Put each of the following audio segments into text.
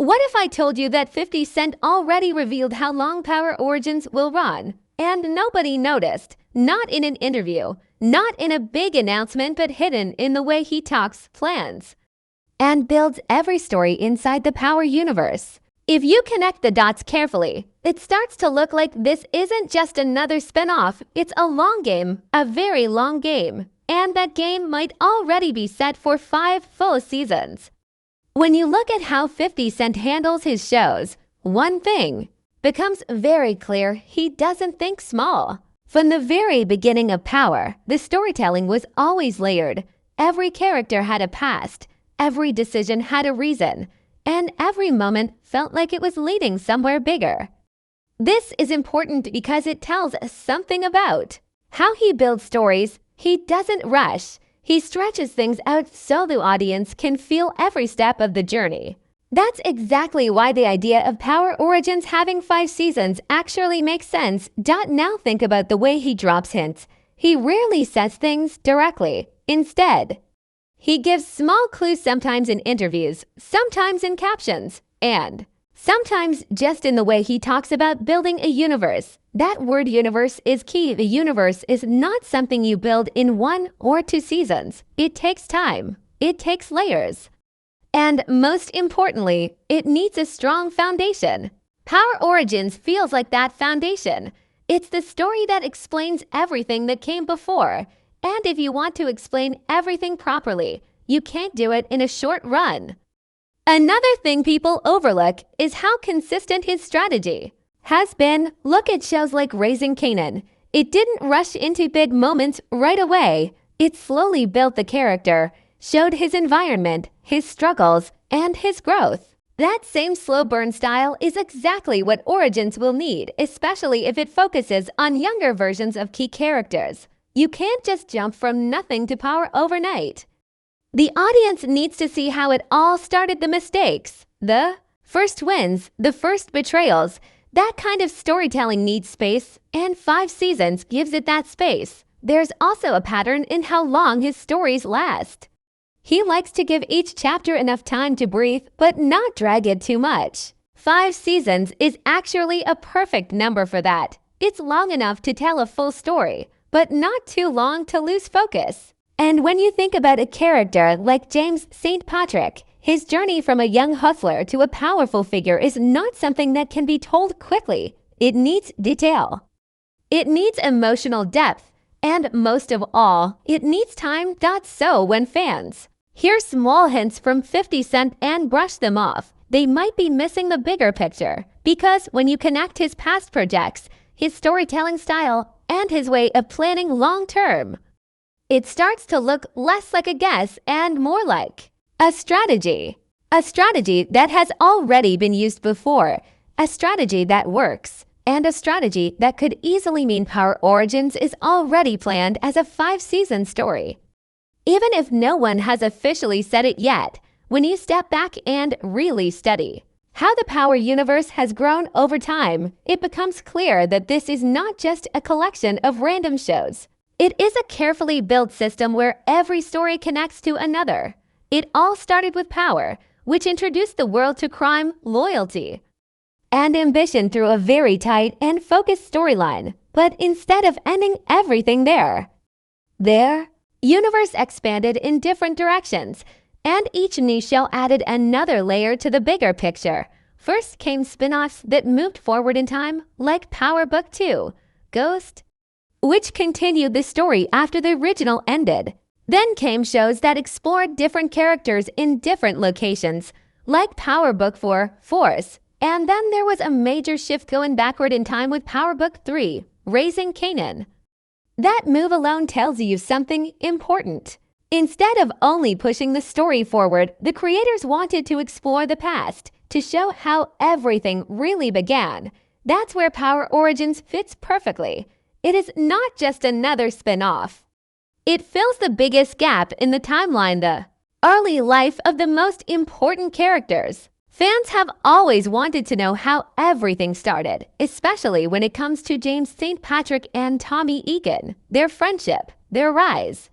What if I told you that 50 Cent already revealed how long Power Origins will run? And nobody noticed. Not in an interview, not in a big announcement, but hidden in the way he talks, plans, and builds every story inside the Power universe. If you connect the dots carefully, it starts to look like this isn't just another spin-off, it's a long game, a very long game. And that game might already be set for 5 full seasons. When you look at how 50 Cent handles his shows, one thing becomes very clear: he doesn't think small. From the very beginning of Power, the storytelling was always layered. Every character had a past, every decision had a reason, and every moment felt like it was leading somewhere bigger. This is important because it tells something about how he builds stories. He doesn't rush. He stretches things out so the audience can feel every step of the journey. That's exactly why the idea of Power Origins having 5 seasons actually makes sense. Now think about the way he drops hints. He rarely says things directly. Instead, he gives small clues, sometimes in interviews, sometimes in captions, and sometimes just in the way he talks about building a universe. That word universe is key. The universe is not something you build in 1 or 2 seasons. It takes time. It takes layers. And most importantly, it needs a strong foundation. Power Origins feels like that foundation. It's the story that explains everything that came before. And if you want to explain everything properly, you can't do it in a short run. Another thing people overlook is how consistent his strategy has been. Look at shows like Raising Kanan. It didn't rush into big moments right away. It slowly built the character, showed his environment, his struggles, and his growth. That same slow burn style is exactly what Origins will need, especially if it focuses on younger versions of key characters. You can't just jump from nothing to power overnight. The audience needs to see how it all started, the mistakes, the first wins, the first betrayals. That kind of storytelling needs space, and 5 seasons gives it that space. There's also a pattern in how long his stories last. He likes to give each chapter enough time to breathe, but not drag it too much. 5 seasons is actually a perfect number for that. It's long enough to tell a full story, but not too long to lose focus. And when you think about a character like James St. Patrick, his journey from a young hustler to a powerful figure is not something that can be told quickly. It needs detail. It needs emotional depth. And most of all, it needs time. So when fans hear small hints from 50 Cent and brush them off, they might be missing the bigger picture. Because when you connect his past projects, his storytelling style, and his way of planning long-term, it starts to look less like a guess and more like a strategy. A strategy that has already been used before. A strategy that works. And a strategy that could easily mean Power Origins is already planned as a 5-season story. Even if no one has officially said it yet, when you step back and really study how the Power universe has grown over time, it becomes clear that this is not just a collection of random shows. It is a carefully built system where every story connects to another. It all started with Power, which introduced the world to crime, loyalty, and ambition through a very tight and focused storyline. But instead of ending everything there, universe expanded in different directions, and each new show added another layer to the bigger picture. First came spin-offs that moved forward in time, like Power Book 2, Ghost, which continued the story after the original ended. Then came shows that explored different characters in different locations, like Power Book 4, Force. And then there was a major shift going backward in time with Power Book 3, Raising Kanan. That move alone tells you something important. Instead of only pushing the story forward, the creators wanted to explore the past, to show how everything really began. That's where Power Origins fits perfectly. It is not just another spin-off. It fills the biggest gap in the timeline, the early life of the most important characters. Fans have always wanted to know how everything started, especially when it comes to James St. Patrick and Tommy Egan, their friendship, their rise,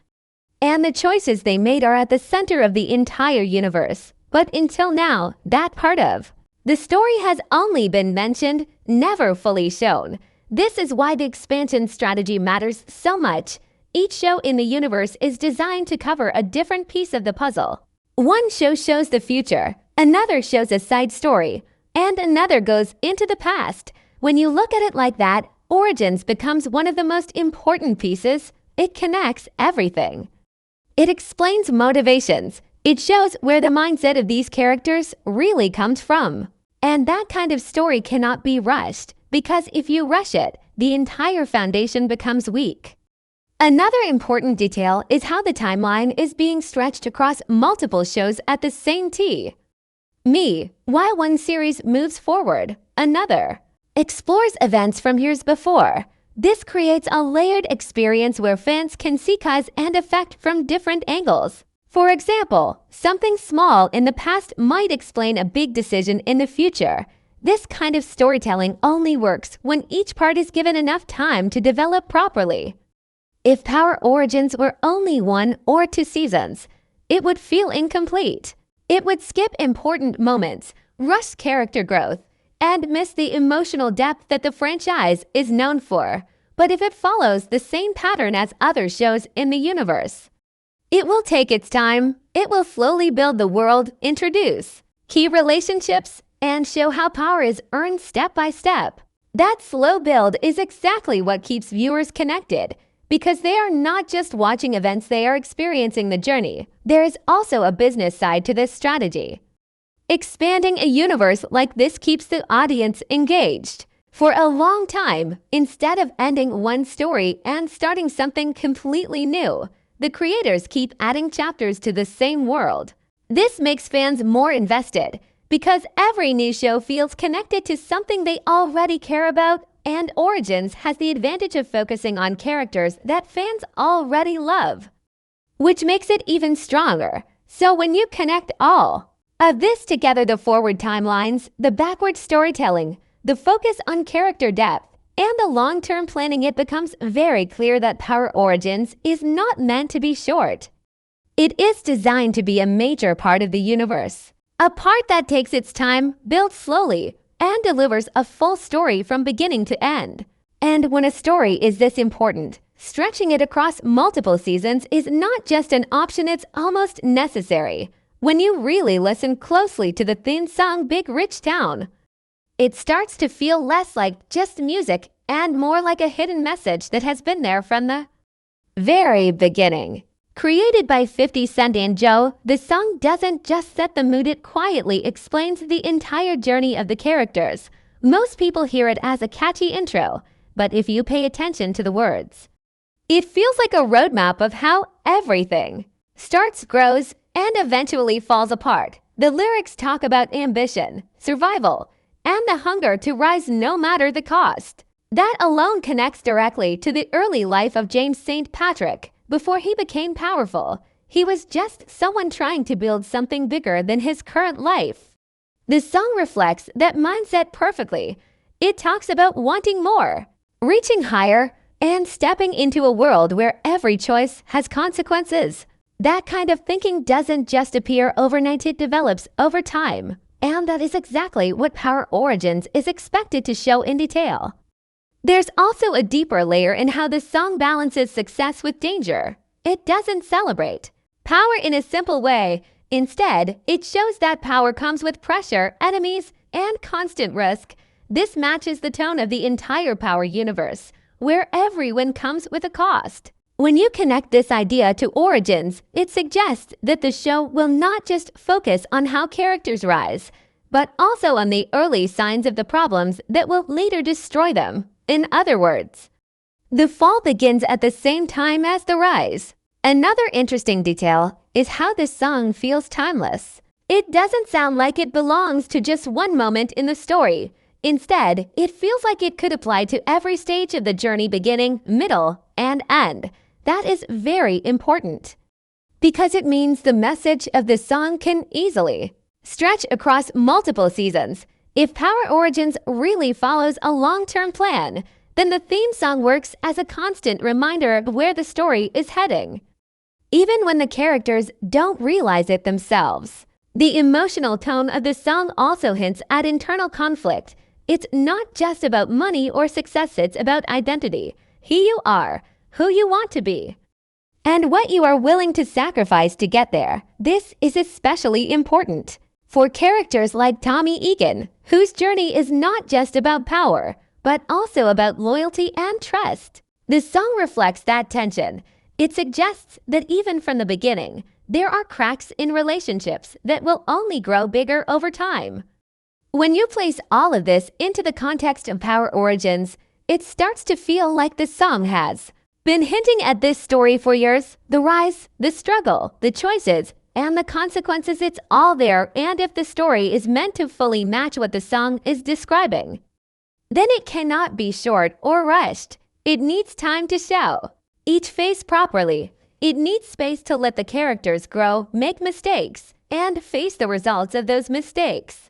and the choices they made are at the center of the entire universe. But until now, that part of The story has only been mentioned, never fully shown. This is why the expansion strategy matters so much. Each show in the universe is designed to cover a different piece of the puzzle. One show shows the future, another shows a side story, and another goes into the past. When you look at it like that, Origins becomes one of the most important pieces. It connects everything. It explains motivations. It shows where the mindset of these characters really comes from. And that kind of story cannot be rushed, because if you rush it, the entire foundation becomes weak. Another important detail is how the timeline is being stretched across multiple shows at the same time. While one series moves forward, another explores events from years before. This creates a layered experience where fans can see cause and effect from different angles. For example, something small in the past might explain a big decision in the future. This kind of storytelling only works when each part is given enough time to develop properly. If Power Origins were only 1 or 2 seasons, it would feel incomplete. It would skip important moments, rush character growth, and miss the emotional depth that the franchise is known for. But if it follows the same pattern as other shows in the universe, it will take its time. It will slowly build the world, introduce key relationships, and show how power is earned step by step. That slow build is exactly what keeps viewers connected, because they are not just watching events, they are experiencing the journey. There is also a business side to this strategy. Expanding a universe like this keeps the audience engaged for a long time. Instead of ending one story and starting something completely new, the creators keep adding chapters to the same world. This makes fans more invested because every new show feels connected to something they already care about, and Origins has the advantage of focusing on characters that fans already love, which makes it even stronger. So when you connect all of this together, the forward timelines, the backward storytelling, the focus on character depth, and the long-term planning, it becomes very clear that Power Origins is not meant to be short. It is designed to be a major part of the universe, a part that takes its time, builds slowly, and delivers a full story from beginning to end. And when a story is this important, stretching it across multiple seasons is not just an option, it's almost necessary. When you really listen closely to the theme song Big Rich Town, it starts to feel less like just music and more like a hidden message that has been there from the very beginning. Created by 50 Cent and Joe, the song doesn't just set the mood, it quietly explains the entire journey of the characters. Most people hear it as a catchy intro, but if you pay attention to the words, it feels like a roadmap of how everything starts, grows, and eventually falls apart. The lyrics talk about ambition, survival, and the hunger to rise no matter the cost. That alone connects directly to the early life of James St. Patrick. Before he became powerful, he was just someone trying to build something bigger than his current life. The song reflects that mindset perfectly. It talks about wanting more, reaching higher, and stepping into a world where every choice has consequences. That kind of thinking doesn't just appear overnight, it develops over time. And that is exactly what Power Origins is expected to show in detail. There's also a deeper layer in how the song balances success with danger. It doesn't celebrate power in a simple way. Instead, it shows that power comes with pressure, enemies, and constant risk. This matches the tone of the entire Power universe, where every win comes with a cost. When you connect this idea to Origins, it suggests that the show will not just focus on how characters rise, but also on the early signs of the problems that will later destroy them. In other words, the fall begins at the same time as the rise. Another interesting detail is how this song feels timeless. It doesn't sound like it belongs to just one moment in the story. Instead, it feels like it could apply to every stage of the journey, beginning, middle, and end. That is very important, because it means the message of the song can easily stretch across multiple seasons. If Power Origins really follows a long-term plan, then the theme song works as a constant reminder of where the story is heading, even when the characters don't realize it themselves. The emotional tone of the song also hints at internal conflict. It's not just about money or success, it's about identity. Who you are, who you want to be, and what you are willing to sacrifice to get there. This is especially important for characters like Tommy Egan, whose journey is not just about power, but also about loyalty and trust. The song reflects that tension. It suggests that even from the beginning, there are cracks in relationships that will only grow bigger over time. When you place all of this into the context of Power Origins, it starts to feel like the song has been hinting at this story for years. The rise, the struggle, the choices, and the consequences, it's all there. And if the story is meant to fully match what the song is describing, then it cannot be short or rushed. It needs time to show each phase properly. It needs space to let the characters grow, make mistakes, and face the results of those mistakes.